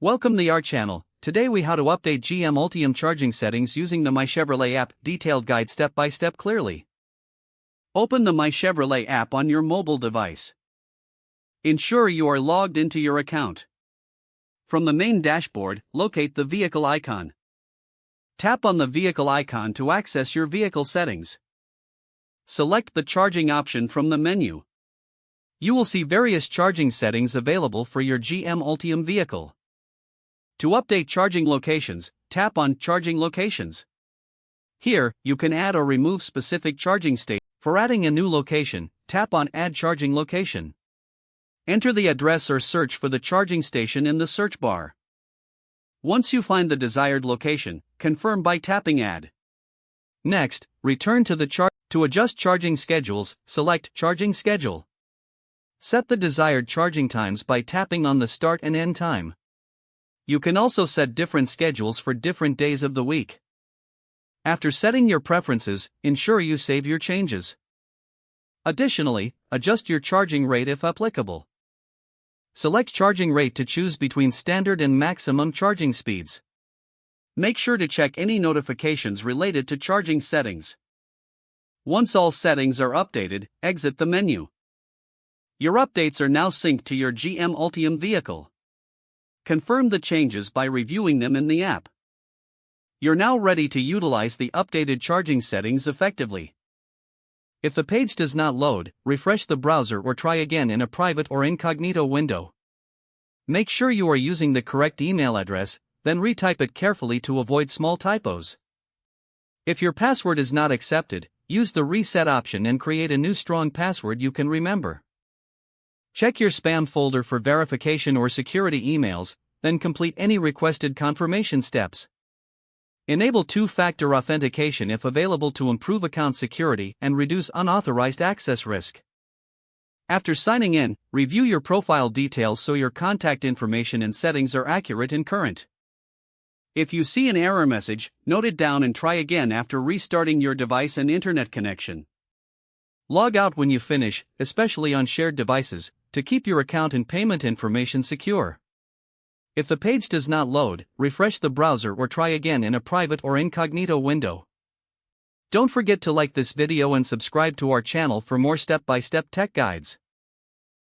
Welcome to our channel. Today we how to update GM Ultium charging settings using the myChevrolet app. Detailed guide step by step clearly. Open the myChevrolet app on your mobile device. Ensure you are logged into your account. From the main dashboard, locate the vehicle icon. Tap on the vehicle icon to access your vehicle settings. Select the charging option from the menu. You will see various charging settings available for your GM Ultium vehicle. To update charging locations, tap on Charging Locations. Here, you can add or remove specific charging stations. For adding a new location, tap on Add Charging Location. Enter the address or search for the charging station in the search bar. Once you find the desired location, confirm by tapping Add. Next, return to the chart. To adjust charging schedules, select Charging Schedule. Set the desired charging times by tapping on the start and end time. You can also set different schedules for different days of the week. After setting your preferences, ensure you save your changes. Additionally, adjust your charging rate if applicable. Select charging rate to choose between standard and maximum charging speeds. Make sure to check any notifications related to charging settings. Once all settings are updated, exit the menu. Your updates are now synced to your GM Ultium vehicle. Confirm the changes by reviewing them in the app. You're now ready to utilize the updated charging settings effectively. If the page does not load, refresh the browser or try again in a private or incognito window. Make sure you are using the correct email address, then retype it carefully to avoid small typos. If your password is not accepted, use the reset option and create a new strong password you can remember. Check your spam folder for verification or security emails, then complete any requested confirmation steps. Enable two-factor authentication if available to improve account security and reduce unauthorized access risk. After signing in, review your profile details so your contact information and settings are accurate and current. If you see an error message, note it down and try again after restarting your device and internet connection. Log out when you finish, especially on shared devices, to keep your account and payment information secure. If the page does not load, refresh the browser or try again in a private or incognito window. Don't forget to like this video and subscribe to our channel for more step-by-step tech guides.